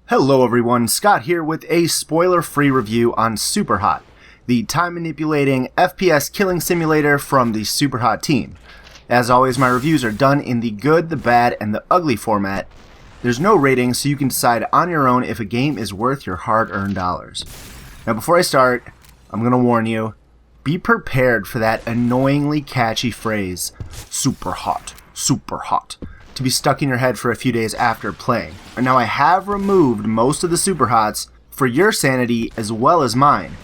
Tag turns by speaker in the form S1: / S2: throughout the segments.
S1: Hello everyone, Scott here with a spoiler-free review on Superhot, the time-manipulating FPS killing simulator from the Superhot team. As always, my reviews are done in the good, the bad, and the ugly format. There's no rating, so you can decide on your own if a game is worth your hard-earned dollars. Now before I start, I'm going to warn you, be prepared for that annoyingly catchy phrase, Superhot, Superhot, to be stuck in your head for a few days after playing. And now I have removed most of the Superhots for your sanity as well as mine,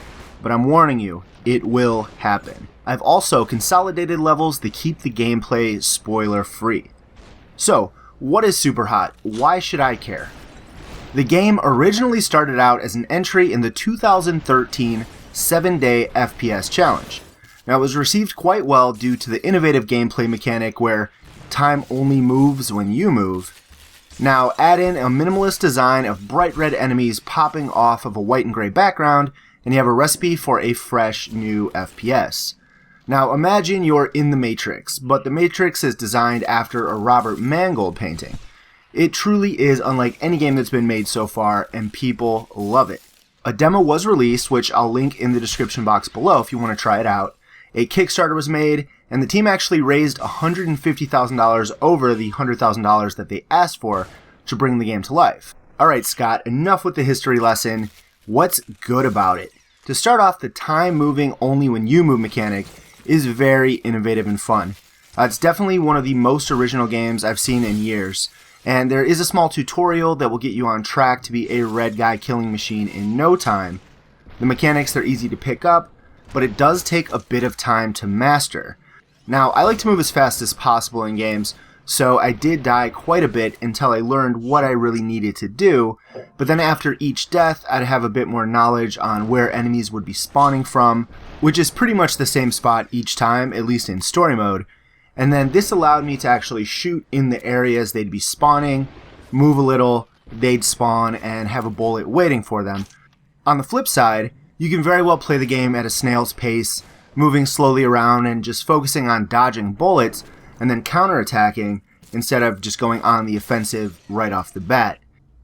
S1: but I'm warning you, it will happen. I've also consolidated levels to keep the gameplay spoiler free. So, what is Superhot? Why should I care? The game originally started out as an entry in the 2013 7-day FPS challenge. Now it was received quite well due to the innovative gameplay mechanic where time only moves when you move. Now add in a minimalist design of bright red enemies popping off of a white and gray background, and you have a recipe for a fresh new FPS. Now imagine you're in the Matrix, but the Matrix is designed after a Robert Mangold painting. It truly is unlike any game that's been made so far, and people love it. A demo was released, which I'll link in the description box below if you want to try it out. A Kickstarter was made, and the team actually raised $150,000 over the $100,000 that they asked for to bring the game to life. Alright Scott, enough with the history lesson. What's good about it? To start off, the time moving only when you move mechanic is very innovative and fun. It's definitely one of the most original games I've seen in years, and there is a small tutorial that will get you on track to be a red guy killing machine in no time. The mechanics are easy to pick up, but it does take a bit of time to master. Now, I like to move as fast as possible in games, so I did die quite a bit until I learned what I really needed to do, but then after each death, I'd have a bit more knowledge on where enemies would be spawning from, which is pretty much the same spot each time, at least in story mode, and then this allowed me to actually shoot in the areas they'd be spawning, move a little, they'd spawn, and have a bullet waiting for them. On the flip side, you can very well play the game at a snail's pace, moving slowly around and just focusing on dodging bullets and then counterattacking instead of just going on the offensive right off the bat.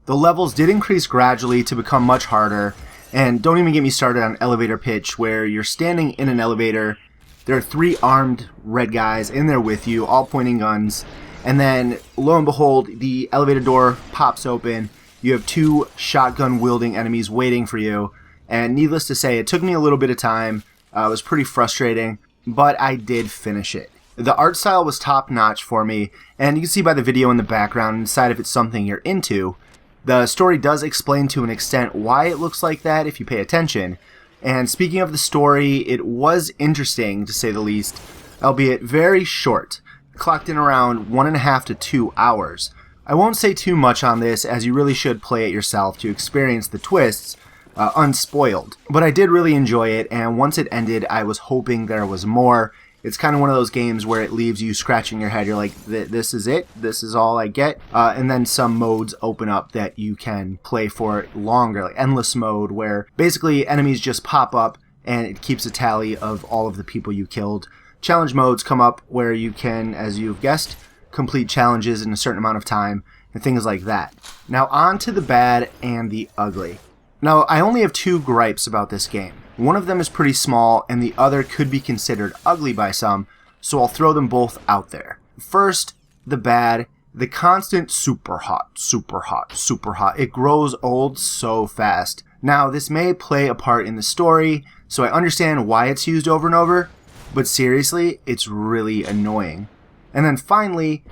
S1: The levels did increase gradually to become much harder, and don't even get me started on elevator pitch where you're standing in an elevator, there are 3 armed red guys in there with you, all pointing guns, and then lo and behold, the elevator door pops open, you have 2 shotgun-wielding enemies waiting for you, and needless to say, it took me a little bit of time. It was pretty frustrating, but I did finish it. The art style was top-notch for me, and you can see by the video in the background and decide if it's something you're into. The story does explain to an extent why it looks like that if you pay attention. And speaking of the story, it was interesting to say the least, albeit very short, clocked in around 1.5 to 2 hours. I won't say too much on this as you really should play it yourself to experience the twists, unspoiled. But I did really enjoy it, and once it ended, I was hoping there was more. It's kind of one of those games where it leaves you scratching your head. You're like, this is it? This is all I get? And then some modes open up that you can play for longer, like endless mode, where basically enemies just pop up and it keeps a tally of all of the people you killed. Challenge modes come up where you can, as you've guessed, complete challenges in a certain amount of time and things like that. Now on to the bad and the ugly. Now, I only have 2 gripes about this game. One of them is pretty small, and the other could be considered ugly by some, so I'll throw them both out there. First, the bad, the constant Superhot, Superhot, Superhot. It grows old so fast. Now, this may play a part in the story, so I understand why it's used over and over, but seriously, it's really annoying. And then finally,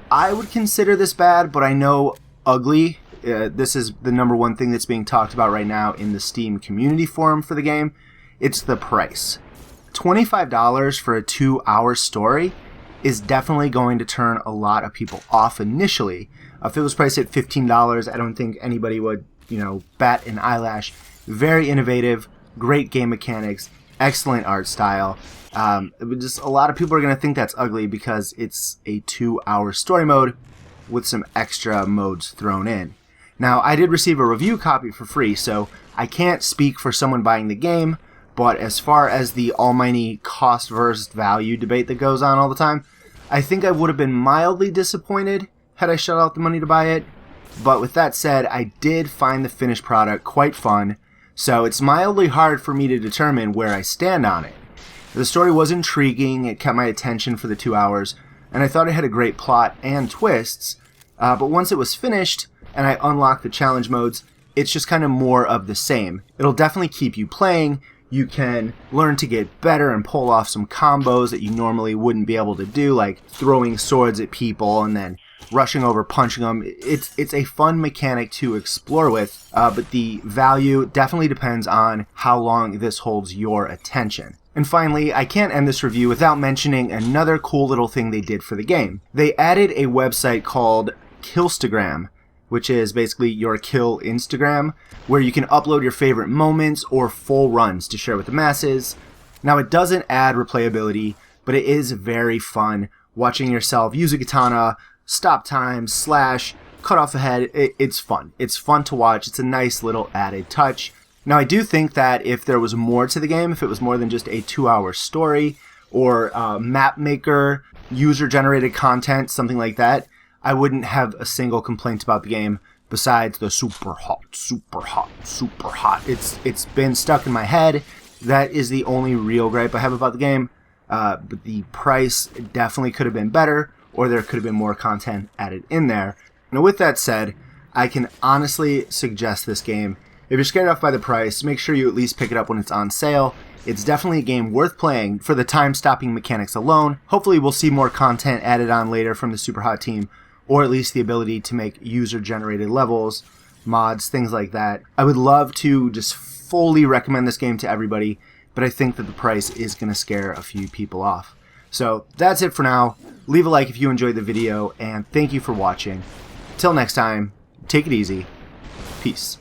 S1: I would consider this bad, but I know ugly. This is the #1 thing that's being talked about right now in the Steam community forum for the game. It's the price. $25 for a 2-hour story is definitely going to turn a lot of people off initially. If it was priced at $15, I don't think anybody would, bat an eyelash. Very innovative, great game mechanics, excellent art style. Just a lot of people are going to think that's ugly because it's a 2-hour story mode with some extra modes thrown in. Now, I did receive a review copy for free, so I can't speak for someone buying the game, but as far as the almighty cost versus value debate that goes on all the time, I think I would have been mildly disappointed had I shelled out the money to buy it, But with that said, I did find the finished product quite fun, so it's mildly hard for me to determine where I stand on it. The story was intriguing, it kept my attention for the 2 hours, and I thought it had a great plot and twists, but once it was finished and I unlocked the challenge modes, it's just kind of more of the same. It'll definitely keep you playing. You can learn to get better and pull off some combos that you normally wouldn't be able to do, like throwing swords at people and then rushing over, punching them. It's a fun mechanic to explore with, but the value definitely depends on how long this holds your attention. And finally, I can't end this review without mentioning another cool little thing they did for the game. They added a website called Killstagram, which is basically your kill Instagram, where you can upload your favorite moments or full runs to share with the masses. Now, it doesn't add replayability, but it is very fun watching yourself use a katana, stop time, slash, cut off a head. It's fun. It's fun to watch. It's a nice little added touch. Now, I do think that if there was more to the game, if it was more than just a 2-hour story or map maker, user-generated content, something like that, I wouldn't have a single complaint about the game besides the super hot. It's been stuck in my head. That is the only real gripe I have about the game. But the price definitely could have been better, or there could have been more content added in there. Now, with that said, I can honestly suggest this game. If you're scared off by the price, make sure you at least pick it up when it's on sale. It's definitely a game worth playing for the time-stopping mechanics alone. Hopefully we'll see more content added on later from the Superhot team, or at least the ability to make user-generated levels, mods, things like that. I would love to just fully recommend this game to everybody, but I think that the price is going to scare a few people off. So that's it for now. Leave a like if you enjoyed the video, and thank you for watching. Till next time, take it easy. Peace.